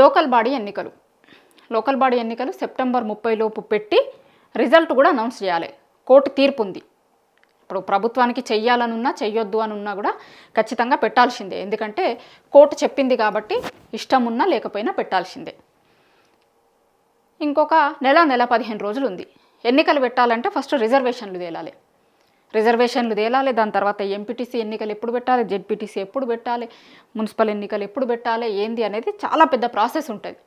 Local body ఎన్నికలు September 30 లోపు పెట్టి రిజల్ట్ కూడా అనౌన్స్ చేయాలి. కోర్టు తీర్పు ఉంది. ఇప్పుడు ప్రభుత్వానికి చెయ్యాలనున్నా చెయ్యొద్దు అని ఉన్నా కూడా ఖచ్చితంగా పెట్టాల్సిందే. ఎందుకంటే కోర్టు చెప్పింది కాబట్టి ఇష్టం ఉన్నా లేకపోయినా పెట్టాల్సిందే. ఇంకొక నెల 15 రోజులు ఉంది. ఎన్నికలు పెట్టాలంటే ఫస్ట్ రిజర్వేషన్లు తేలాలి. దాని తర్వాత ఎంపీటీసీ ఎన్నికలు ఎప్పుడు పెట్టాలి, జెడ్పీటీసీ ఎప్పుడు పెట్టాలి, మున్సిపల్ ఎన్నికలు ఎప్పుడు పెట్టాలి, ఏంది అనేది చాలా పెద్ద ప్రాసెస్ ఉంటుంది.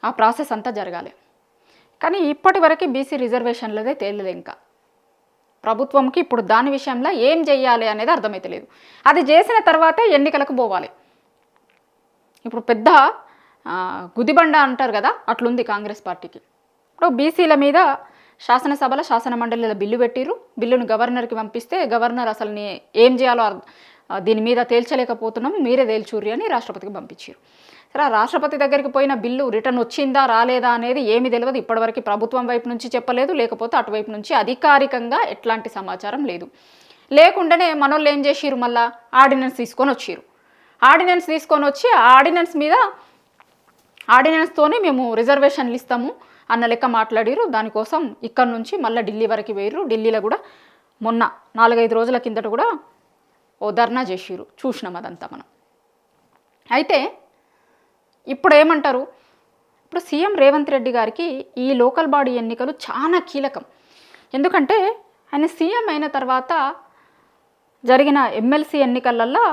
ఆ ప్రాసెస్ అంతా జరగాలి. కానీ ఇప్పటి వరకు బీసీ రిజర్వేషన్లదే తేలలేదు. ఇంకా ప్రభుత్వంకి ఇప్పుడు దాని విషయంలో ఏం చేయాలి అనేది అర్థమైతలేదు. అది చేసిన తర్వాతే ఎన్నికలకు పోవాలి. ఇప్పుడు పెద్ద గుదిబండ అంటారు కదా, అట్లుంది కాంగ్రెస్ పార్టీకి. ఇప్పుడు బీసీల మీద శాసనసభలో శాసన మండలిలో బిల్లు పెట్టిరు. బిల్లును గవర్నర్కి పంపిస్తే గవర్నర్ అసలు ఏం చేయాలో దీని మీద తేల్చలేకపోతున్నాము, మీరే తేల్చూరి అని రాష్ట్రపతికి పంపించారు. సరే, రాష్ట్రపతి దగ్గరికి పోయిన బిల్లు రిటర్న్ వచ్చిందా రాలేదా అనేది ఏమి తెలియదు. ఇప్పటివరకు ప్రభుత్వం వైపు నుంచి చెప్పలేదు, లేకపోతే అటువైపు నుంచి అధికారికంగా ఎట్లాంటి సమాచారం లేదు. లేకుండానే మనోళ్ళు ఏం చేసిరు, మళ్ళీ ఆర్డినెన్స్ తీసుకొని వచ్చారు. ఆర్డినెన్స్ తీసుకొని వచ్చి ఆ ఆర్డినెన్స్తోనే మేము రిజర్వేషన్లు ఇస్తాము అన్న లెక్క మాట్లాడిరు. దానికోసం ఇక్కడ నుంచి మళ్ళీ ఢిల్లీ వరకు పోయిర్రు. ఢిల్లీలో కూడా మొన్న 4-5 రోజుల కిందట కూడా ఓ ధర్నా చేసిరు, చూసినాం అదంతా మనం. అయితే ఇప్పుడు ఏమంటారు, ఇప్పుడు సీఎం రేవంత్ రెడ్డి గారికి ఈ లోకల్ బాడీ ఎన్నికలు చాలా కీలకం. ఎందుకంటే ఆయన సీఎం అయిన తర్వాత జరిగిన ఎమ్మెల్సీ ఎన్నికలల్లో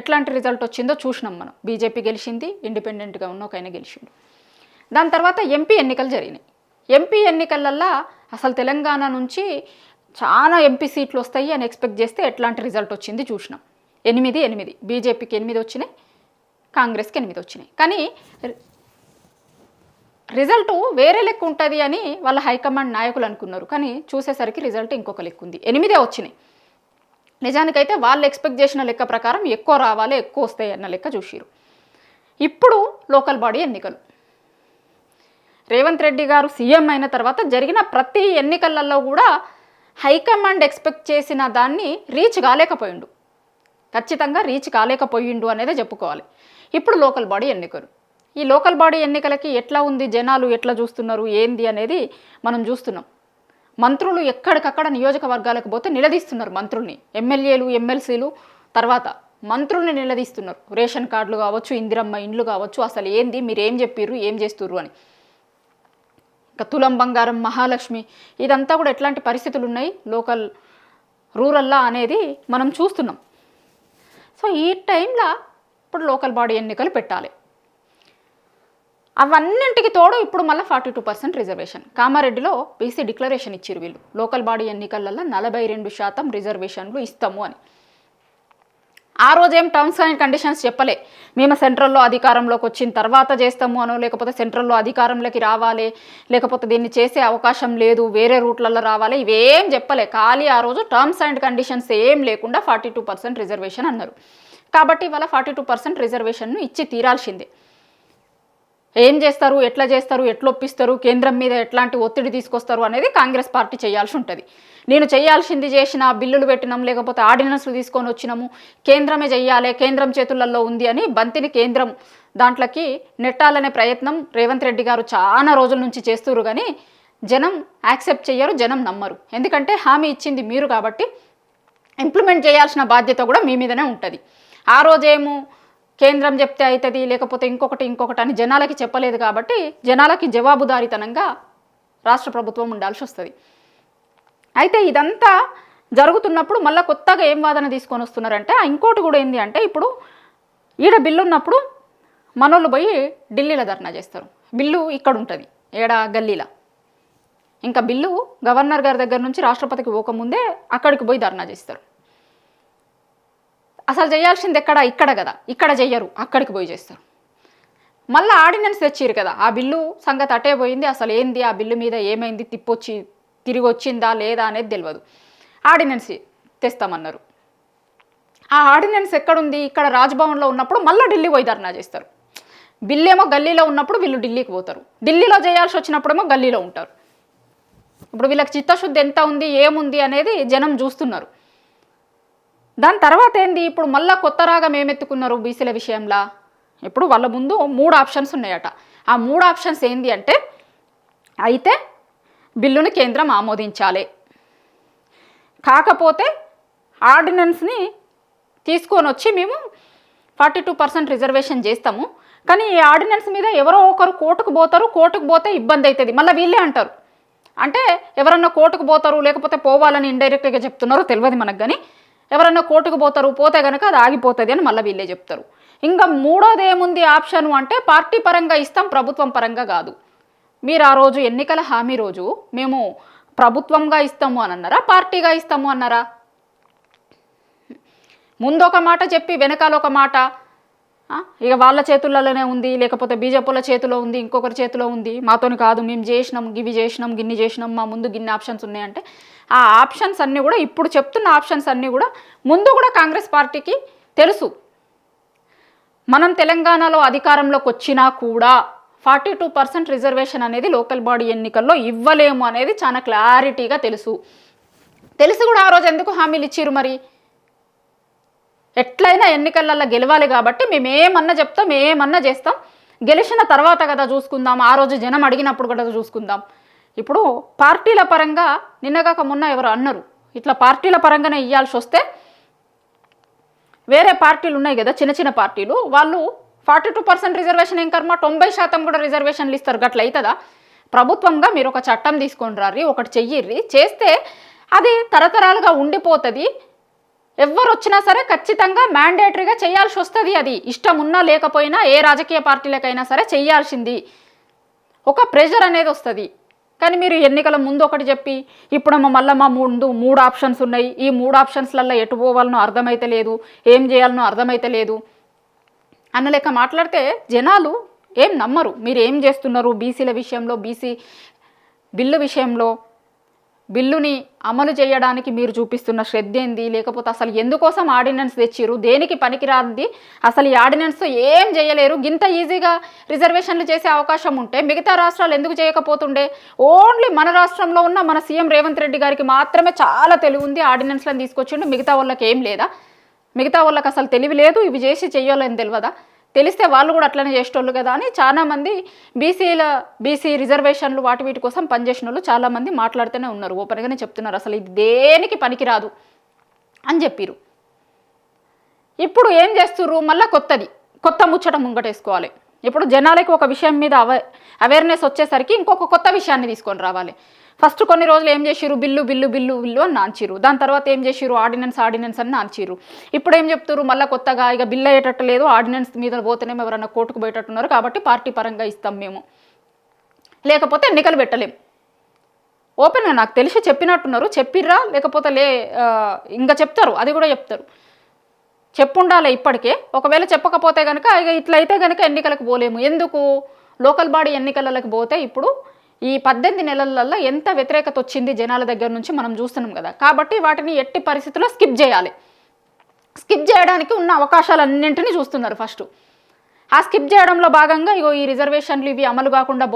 ఎట్లాంటి రిజల్ట్ వచ్చిందో చూసినాం మనం. బీజేపీ గెలిచింది, ఇండిపెండెంట్గా ఉన్న ఒక ఆయన గెలిచిండు. దాని తర్వాత ఎంపీ ఎన్నికలు జరిగినాయి. ఎంపీ ఎన్నికలల్లో అసలు తెలంగాణ నుంచి చాలా ఎంపీ సీట్లు వస్తాయి అని ఎక్స్పెక్ట్ చేస్తే ఎట్లాంటి రిజల్ట్ వచ్చింది చూసినాం. 8 బీజేపీకి 8 వచ్చినాయి, కాంగ్రెస్కి 8 వచ్చినాయి. కానీ రిజల్ట్ వేరే లెక్క ఉంటుంది అని వాళ్ళ హైకమాండ్ నాయకులు అనుకున్నారు. కానీ చూసేసరికి రిజల్ట్ ఇంకొక లెక్క ఉంది. 8 వచ్చినాయి. నిజానికైతే వాళ్ళు ఎక్స్పెక్ట్ చేసిన లెక్క ప్రకారం ఎక్కువ రావాలి, ఎక్కువ వస్తాయి అన్న లెక్క చూసిరు. ఇప్పుడు లోకల్ బాడీ ఎన్నికలు రేవంత్ రెడ్డి గారు సీఎం అయిన తర్వాత జరిగిన ప్రతి ఎన్నికలలో కూడా హైకమాండ్ ఎక్స్పెక్ట్ చేసిన దాన్ని రీచ్ కాలేకపోయిండు. ఖచ్చితంగా రీచ్ కాలేకపోయిండు అనేదే చెప్పుకోవాలి. ఇప్పుడు లోకల్ బాడీ ఎన్నికలు, ఈ లోకల్ బాడీ ఎన్నికలకి ఎట్లా ఉంది, జనాలు ఎట్లా చూస్తున్నారు ఏంది అనేది మనం చూస్తున్నాం. మంత్రులు ఎక్కడికక్కడ నియోజకవర్గాలకు పోతే నిలదీస్తున్నారు మంత్రుల్ని. ఎమ్మెల్యేలు ఎమ్మెల్సీలు తర్వాత మంత్రుల్ని నిలదీస్తున్నారు. రేషన్ కార్డులు కావచ్చు, ఇందిరమ్మ ఇండ్లు కావచ్చు, అసలు ఏంది, మీరు ఏం చెప్పిర్రు, ఏం చేస్తుర్రు అని. ఇంకా తులం బంగారం, మహాలక్ష్మి, ఇదంతా కూడా ఎట్లాంటి పరిస్థితులు ఉన్నాయి లోకల్ రూరల్లా అనేది మనం చూస్తున్నాం. సో ఈ టైంలో ఇప్పుడు లోకల్ బాడీ ఎన్నికలు పెట్టాలి. అవన్నింటికి తోడు ఇప్పుడు మళ్ళీ 42% రిజర్వేషన్. కామారెడ్డిలో బీసీ డిక్లరేషన్ ఇచ్చిరు వీళ్ళు, లోకల్ బాడీ ఎన్నికలలో 42% రిజర్వేషన్లు ఇస్తాము అని. ఆ రోజేం టర్మ్స్ అండ్ కండిషన్స్ చెప్పలే, మేము సెంట్రల్లో అధికారంలోకి వచ్చిన తర్వాత చేస్తాము అనో, లేకపోతే సెంట్రల్లో అధికారంలోకి రావాలి, లేకపోతే దీన్ని చేసే అవకాశం లేదు, వేరే రూట్లలో రావాలి, ఇవేం చెప్పలే. ఖాళీ ఆ రోజు టర్మ్స్ అండ్ కండిషన్స్ ఏం లేకుండా 42% రిజర్వేషన్ అన్నారు. కాబట్టి ఇవాళ 42% రిజర్వేషన్ను ఇచ్చి తీరాల్సిందే. ఏం చేస్తారు, ఎట్లా చేస్తారు, ఎట్లా ఒప్పిస్తారు, కేంద్రం మీద ఎట్లాంటి ఒత్తిడి తీసుకొస్తారు అనేది కాంగ్రెస్ పార్టీ చేయాల్సి ఉంటుంది. నేను చేయాల్సింది చేసిన, బిల్లులు పెట్టినాం, లేకపోతే ఆర్డినెన్స్లు తీసుకొని వచ్చినాము, కేంద్రమే చెయ్యాలి, కేంద్రం చేతులలో ఉంది అని బంతిని కేంద్రం దాంట్లోకి నెట్టాలనే ప్రయత్నం రేవంత్ రెడ్డి గారు చాలా రోజుల నుంచి చేస్తున్నారు. కానీ జనం యాక్సెప్ట్ చెయ్యరు, జనం నమ్మరు. ఎందుకంటే హామీ ఇచ్చింది మీరు కాబట్టి ఇంప్లిమెంట్ చేయాల్సిన బాధ్యత కూడా మీ మీదనే ఉంటుంది. ఆ రోజేమో కేంద్రం చెప్తే అవుతుంది, లేకపోతే ఇంకొకటి అని జనాలకి చెప్పలేదు కాబట్టి జనాలకి జవాబుదారీతనంగా రాష్ట్ర ప్రభుత్వం ఉండాల్సి వస్తుంది. అయితే ఇదంతా జరుగుతున్నప్పుడు మళ్ళీ కొత్తగా ఏం వాదన తీసుకొని వస్తున్నారంటే, ఇంకోటి కూడా ఏంటి అంటే, ఇప్పుడు ఈడ బిల్లు ఉన్నప్పుడు మనోళ్ళు పోయి ఢిల్లీలో ధర్నా చేస్తారు. బిల్లు ఇక్కడ ఉంటుంది గల్లీలో. ఇంకా బిల్లు గవర్నర్ గారి దగ్గర నుంచి రాష్ట్రపతికి పోకముందే అక్కడికి పోయి ధర్నా చేస్తారు. అసలు చేయాల్సింది ఇక్కడ కదా, ఇక్కడ చెయ్యరు, అక్కడికి పోయి చేస్తారు. మళ్ళీ ఆర్డినెన్స్ తెచ్చిరు కదా, ఆ బిల్లు సంగతి అటే పోయింది. అసలు ఏంది, ఆ బిల్లు మీద ఏమైంది, తిరిగి వచ్చిందా లేదా అనేది తెలియదు. ఆర్డినెన్స్ తెస్తామన్నారు. ఆ ఆర్డినెన్స్ ఎక్కడుంది, ఇక్కడ రాజ్భవన్లో ఉన్నప్పుడు మళ్ళీ ఢిల్లీ పోయి ధర్నా చేస్తారు. బిల్లు ఏమో గల్లీలో ఉన్నప్పుడు వీళ్ళు ఢిల్లీకి పోతారు, ఢిల్లీలో చేయాల్సి వచ్చినప్పుడేమో గల్లీలో ఉంటారు. ఇప్పుడు వీళ్ళకి చిత్తశుద్ధి ఎంత ఉంది, ఏముంది అనేది జనం చూస్తున్నారు. దాని తర్వాత ఏంది, ఇప్పుడు మళ్ళీ కొత్త రాగం ఏమెత్తుకున్నారు బీసీల విషయంలో, ఇప్పుడు వాళ్ళ ముందు 3 ఆప్షన్స్ ఉన్నాయట. ఆ 3 ఆప్షన్స్ ఏంటి అంటే, అయితే బిల్లుని కేంద్రం ఆమోదించాలి, కాకపోతే ఆర్డినెన్స్ని తీసుకొని వచ్చి మేము 42% రిజర్వేషన్ చేస్తాము, కానీ ఈ ఆర్డినెన్స్ మీద ఎవరో ఒకరు కోర్టుకు పోతారు, కోర్టుకు పోతే ఇబ్బంది అవుతుంది, మళ్ళీ వీళ్ళే అంటారు. అంటే ఎవరన్నా కోర్టుకు పోతారు, లేకపోతే పోవాలని ఇండైరెక్ట్గా చెప్తున్నారో తెలియదు మనకు, కానీ ఎవరన్నా కోర్టుకు పోతారు, పోతే కనుక అది ఆగిపోతుంది అని మళ్ళీ వీళ్ళే చెప్తారు. ఇంకా మూడోది ఏముంది ఆప్షను అంటే, పార్టీ పరంగా ఇస్తాం, ప్రభుత్వం పరంగా కాదు. మీరు ఆ రోజు ఎన్నికల హామీ రోజు మేము ప్రభుత్వంగా ఇస్తాము అని అన్నారా, పార్టీగా ఇస్తాము అన్నారా? ముందు ఒక మాట చెప్పి వెనకాల ఒక మాట, ఇక వాళ్ళ చేతుల్లోనే ఉంది, లేకపోతే బీజేపీల చేతిలో ఉంది, ఇంకొకరి చేతిలో ఉంది, మాతోని కాదు, మేము చేసినాం, గివి చేసినాం, గిన్ని చేసినాం, మా ముందు గిన్ని ఆప్షన్స్ ఉన్నాయంటే, ఆ ఆప్షన్స్ అన్నీ కూడా, ఇప్పుడు చెప్తున్న ఆప్షన్స్ అన్నీ కూడా ముందు కూడా కాంగ్రెస్ పార్టీకి తెలుసు. మనం తెలంగాణలో అధికారంలోకి వచ్చినా కూడా 42% రిజర్వేషన్ అనేది లోకల్ బాడీ ఎన్నికల్లో ఇవ్వలేము అనేది చాలా క్లారిటీగా తెలుసు. తెలిసి కూడా ఆ రోజు ఎందుకు హామీలు ఇచ్చిరు? మరి ఎట్లయినా ఎన్నికలలో గెలవాలి కాబట్టి మేము ఏమన్నా చెప్తాం, ఏమన్నా చేస్తాం, గెలిచిన తర్వాత కదా చూసుకుందాం, ఆ రోజు జనం అడిగినప్పుడు కదా చూసుకుందాం. ఇప్పుడు పార్టీల పరంగా నిన్నగాక మొన్న ఎవరు అన్నారు, ఇట్లా పార్టీల పరంగానే ఇవ్వాల్సి వస్తే వేరే పార్టీలు ఉన్నాయి కదా, చిన్న చిన్న పార్టీలు, వాళ్ళు 42% రిజర్వేషన్ ఏం కర్మ, 90% కూడా రిజర్వేషన్లు ఇస్తారు. గట్ల అవుతుందా? ప్రభుత్వంగా మీరు ఒక చట్టం తీసుకొని రారి, ఒకటి చెయ్యిర్రి, చేస్తే అది తరతరాలుగా ఉండిపోతుంది. ఎవరు వచ్చినా సరే ఖచ్చితంగా మ్యాండేటరీగా చేయాల్సి వస్తుంది. అది ఇష్టం ఉన్నా లేకపోయినా ఏ రాజకీయ పార్టీలకైనా సరే చేయాల్సింది. ఒక ప్రెషర్ అనేది వస్తుంది. కానీ మీరు ఎన్నికల ముందు ఒకటి చెప్పి ఇప్పుడు మళ్ళీ మా ముందు 3 ఆప్షన్స్ ఉన్నాయి, ఈ 3 ఆప్షన్స్లలో ఎటు పోవాలనో అర్థమైతే లేదు, ఏం చేయాలనో అర్థమైతే లేదు అన్న లెక్క మాట్లాడితే జనాలు ఏం నమ్మరు. మీరు ఏం చేస్తున్నారు బీసీల విషయంలో, బీసీ బిల్లు విషయంలో, బిల్లుని అమలు చేయడానికి మీరు చూపిస్తున్న శ్రద్ధ ఏంది, లేకపోతే అసలు ఎందుకోసం ఆర్డినెన్స్ తెచ్చిరు, దేనికి పనికిరాంది, అసలు ఈ ఆర్డినెన్స్తో ఏం చేయలేరు. గింత ఈజీగా రిజర్వేషన్లు చేసే అవకాశం ఉంటే మిగతా రాష్ట్రాలు ఎందుకు చేయకపోతుండే? ఓన్లీ మన రాష్ట్రంలో ఉన్న మన సీఎం రేవంత్ రెడ్డి గారికి మాత్రమే చాలా తెలివి ఉంది, ఆర్డినెన్స్లను తీసుకొచ్చిండు, మిగతా వాళ్ళకి ఏం లేదా? మిగతా వాళ్ళకి అసలు తెలివి లేదు, ఇవి చేసి చెయ్యాలని తెలియదా? తెలిస్తే వాళ్ళు కూడా అట్లనే చేసేటోళ్ళు కదా అని చాలామంది బీసీ రిజర్వేషన్లు వీటి కోసం పనిచేసిన వాళ్ళు చాలామంది మాట్లాడుతూనే ఉన్నారు, ఓపెన్గానే చెప్తున్నారు అసలు ఇది దేనికి పనికిరాదు అని చెప్పిరు. ఇప్పుడు ఏం చేస్తుర్రు? మళ్ళీ కొత్త ముచ్చట ముంగటేసుకోవాలి. ఇప్పుడు జనాలకి ఒక విషయం మీద అవేర్నెస్ వచ్చేసరికి ఇంకొక కొత్త విషయాన్ని తీసుకొని రావాలి. ఫస్ట్ కొన్ని రోజులు ఏం చేసిరు? బిల్లు బిల్లు బిల్లు బిల్లు అని నాంచిరు. దాని తర్వాత ఏం చేసిరు? ఆర్డినెన్స్ అని నాంచిరు. ఇప్పుడు ఏం చెప్తారు? మళ్ళీ కొత్తగా ఇక బిల్లు అయ్యేటట్టు లేదు, ఆర్డినెన్స్ మీద పోతేనేమో ఎవరైనా కోర్టుకు పోయేటట్టున్నారు, కాబట్టి పార్టీ పరంగా ఇస్తాం మేము, లేకపోతే ఎన్నికలు పెట్టలేం. ఓపెన్గా నాకు తెలిసి చెప్పినట్టున్నారు. చెప్పిర్రా లేకపోతే ఇంకా చెప్తారు, అది కూడా చెప్తారు, చెప్పుండాలి ఇప్పటికే. ఒకవేళ చెప్పకపోతే కనుక ఇక ఇట్లయితే కనుక ఎన్నికలకు పోలేము. ఎందుకు? లోకల్ బాడీ ఎన్నికలకు పోతే ఇప్పుడు ఈ 18 నెలలలో ఎంత వ్యతిరేకత వచ్చింది జనాల దగ్గర నుంచి మనం చూస్తున్నాం కదా. కాబట్టి వాటిని ఎట్టి పరిస్థితుల్లో స్కిప్ చేయాలి. స్కిప్ చేయడానికి ఉన్న అవకాశాలన్నింటినీ చూస్తున్నారు ఫస్ట్. ఆ స్కిప్ చేయడంలో భాగంగా ఇగో ఈ రిజర్వేషన్లు ఇవి అమలు కాకుండా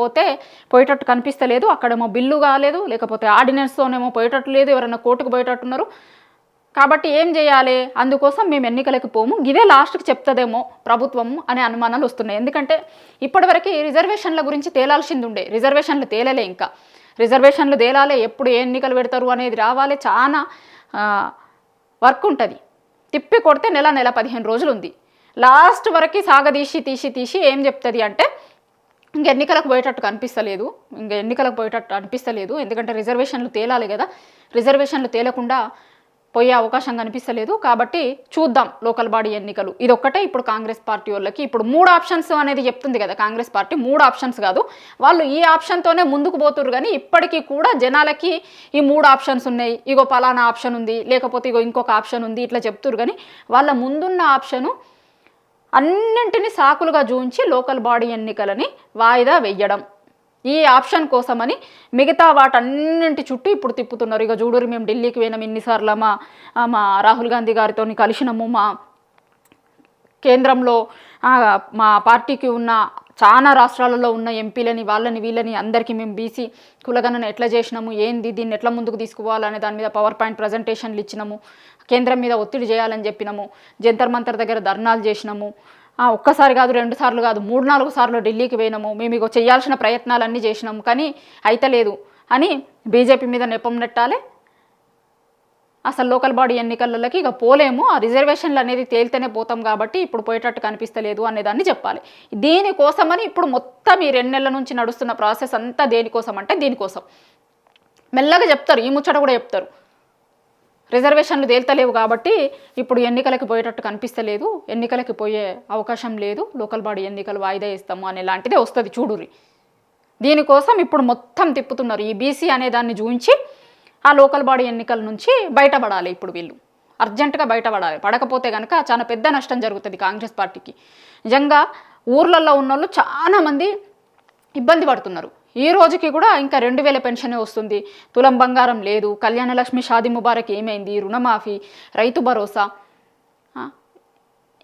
పోయేటట్టు కనిపిస్తలేదు, అక్కడేమో బిల్లు కాలేదు, లేకపోతే ఆర్డినెన్స్తోనేమో పోయేటట్టు లేదు, ఎవరైనా కోర్టుకు పోయేటట్టున్నారు. కాబట్టి ఏం చేయాలి? అందుకోసం మేము ఎన్నికలకు పోము, ఇదే లాస్ట్కి చెప్తుందేమో ప్రభుత్వము అనే అనుమానాలు వస్తున్నాయి. ఎందుకంటే ఇప్పటివరకు రిజర్వేషన్ల గురించి తేలాల్సింది ఉండే, రిజర్వేషన్లు తేలలే. ఇంకా రిజర్వేషన్లు తేలాలి, ఎప్పుడు ఏ ఎన్నికలు పెడతారు అనేది రావాలి, చాలా వర్క్ ఉంటుంది. తిప్పి కొడితే నెల 15 రోజులు ఉంది. లాస్ట్ వరకు సాగదీసి ఏం చెప్తుంది అంటే ఇంక ఎన్నికలకు పోయేటట్టు అనిపిస్తలేదు, ఎందుకంటే రిజర్వేషన్లు తేలాలి కదా, రిజర్వేషన్లు తేలకుండా పోయే అవకాశం కనిపిస్తలేదు. కాబట్టి చూద్దాం లోకల్ బాడీ ఎన్నికలు. ఇదొక్కటే ఇప్పుడు కాంగ్రెస్ పార్టీ వాళ్ళకి ఇప్పుడు 3 ఆప్షన్స్ అనేది చెప్తుంది కదా కాంగ్రెస్ పార్టీ. 3 ఆప్షన్స్ కాదు, వాళ్ళు ఈ ఆప్షన్తోనే ముందుకు పోతున్నారు. కానీ ఇప్పటికీ కూడా జనాలకి ఈ 3 ఆప్షన్స్ ఉన్నాయి, ఇగో పలానా ఆప్షన్ ఉంది, లేకపోతే ఇగో ఇంకొక ఆప్షన్ ఉంది, ఇట్లా చెప్తున్నారు. కానీ వాళ్ళ ముందున్న ఆప్షను అన్నింటినీ సాకులుగా చూంచి లోకల్ బాడీ ఎన్నికలని వాయిదా వెయ్యడం, ఈ ఆప్షన్ కోసమని మిగతా వాటన్నింటి చుట్టూ ఇప్పుడు తిప్పుతున్నారు. ఇక చూడరు, మేము ఢిల్లీకి పోయినాం ఇన్నిసార్లు, మా రాహుల్ గాంధీ గారితో కలిసినాము, మా కేంద్రంలో మా పార్టీకి ఉన్న చాలా రాష్ట్రాలలో ఉన్న ఎంపీలని వీళ్ళని అందరికీ మేము బీసీ కులగణన ఎట్లా చేసినాము, ఏంది, దీన్ని ఎట్లా ముందుకు తీసుకుపోవాలనే దాని మీద పవర్ పాయింట్ ప్రజెంటేషన్లు ఇచ్చినాము, కేంద్రం మీద ఒత్తిడి చేయాలని చెప్పినాము, జంతర్ మంతర్ దగ్గర ధర్నాలు చేసినాము, ఒక్కసారి కాదు, 2 సార్లు కాదు, 3-4 సార్లు ఢిల్లీకి పోయినాము, మేము ఇగో చేయాల్సిన ప్రయత్నాలన్నీ చేసినాము కానీ అయితలేదు అని బీజేపీ మీద నెపం నెట్టాలి. అసలు లోకల్ బాడీ ఎన్నికలకి ఇక పోలేము, ఆ రిజర్వేషన్లు అనేది తేలితేనే పోతాం కాబట్టి ఇప్పుడు పోయేటట్టు కనిపిస్తలేదు అనేదాన్ని చెప్పాలి. దీనికోసమని ఇప్పుడు మొత్తం ఈ 2 నెలల నుంచి నడుస్తున్న ప్రాసెస్ అంతా దేనికోసం అంటే దీనికోసం. మెల్లగా చెప్తారు, ఈ ముచ్చట కూడా చెప్తారు. రిజర్వేషన్లు తేల్తలేవు కాబట్టి ఇప్పుడు ఎన్నికలకి పోయేటట్టు కనిపిస్తలేదు, ఎన్నికలకి పోయే అవకాశం లేదు, లోకల్ బాడీ ఎన్నికలు వాయిదా ఇస్తాము అనే లాంటిదే వస్తుంది చూడురి. దీనికోసం ఇప్పుడు మొత్తం తిప్పుతున్నారు. ఈ బీసీ అనే దాన్ని చూపించి ఆ లోకల్ బాడీ ఎన్నికల నుంచి బయటపడాలి. ఇప్పుడు వీళ్ళు అర్జెంటుగా బయటపడాలి. పడకపోతే కనుక చాలా పెద్ద నష్టం జరుగుతుంది కాంగ్రెస్ పార్టీకి. నిజంగా ఊర్లలో ఉన్నోళ్ళు చాలామంది ఇబ్బంది పడుతున్నారు. ఈ రోజుకి కూడా ఇంకా 2000 పెన్షనే వస్తుంది, తులం బంగారం లేదు, కళ్యాణ లక్ష్మి, షాదీ ముబారక్ ఏమైంది, రుణమాఫీ, రైతు భరోసా,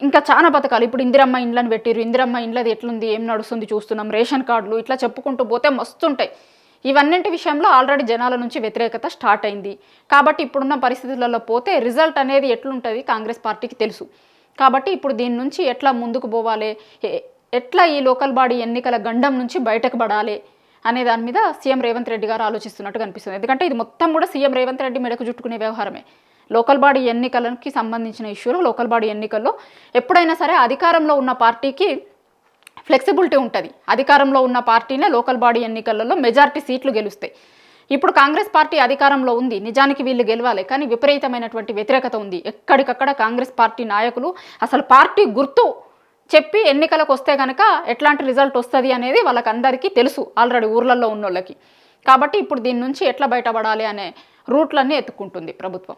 ఇంకా చాలా పథకాలు. ఇప్పుడు ఇందిరమ్మ ఇండ్లను పెట్టిరు, ఇందిరమ్మ ఇండ్లది ఎట్లుంది, ఏం నడుస్తుంది చూస్తున్నాం, రేషన్ కార్డులు, ఇట్లా చెప్పుకుంటూ పోతే మస్తుంటాయి. ఇవన్నింటి విషయంలో ఆల్రెడీ జనాల నుంచి వ్యతిరేకత స్టార్ట్ అయింది. కాబట్టి ఇప్పుడున్న పరిస్థితులలో పోతే రిజల్ట్ అనేది ఎట్లుంటుంది కాంగ్రెస్ పార్టీకి తెలుసు. కాబట్టి ఇప్పుడు దీని నుంచి ఎట్లా ముందుకు పోవాలి, ఎట్లా ఈ లోకల్ బాడీ ఎన్నికల గండం నుంచి బయటకు పడాలి అనే దాని మీద సీఎం రేవంత్ రెడ్డి గారు ఆలోచిస్తున్నట్టు కనిపిస్తుంది. ఎందుకంటే ఇది మొత్తం కూడా సీఎం రేవంత్ రెడ్డి మెడకు చుట్టుకునే వ్యవహారమే. లోకల్ బాడీ ఎన్నికలకి సంబంధించిన ఇష్యూలో, లోకల్ బాడీ ఎన్నికల్లో ఎప్పుడైనా సరే అధికారంలో ఉన్న పార్టీకి ఫ్లెక్సిబిలిటీ ఉంటుంది. అధికారంలో ఉన్న పార్టీనే లోకల్ బాడీ ఎన్నికలలో మెజారిటీ సీట్లు గెలుస్తాయి. ఇప్పుడు కాంగ్రెస్ పార్టీ అధికారంలో ఉంది, నిజానికి వీళ్ళు గెలవాలి, కానీ విపరీతమైనటువంటి వ్యతిరేకత ఉంది. ఎక్కడికక్కడ కాంగ్రెస్ పార్టీ నాయకులు అసలు పార్టీ గుర్తు చెప్పి ఎన్నికలకు వస్తే కనుక ఎట్లాంటి రిజల్ట్ వస్తుంది అనేది వాళ్ళకందరికీ తెలుసు ఆల్రెడీ ఊర్లలో ఉన్నోళ్ళకి. కాబట్టి ఇప్పుడు దీని నుంచి ఎట్లా బయటపడాలి అనే రూట్లన్నీ ఎత్తుక్కుంటుంది ప్రభుత్వం.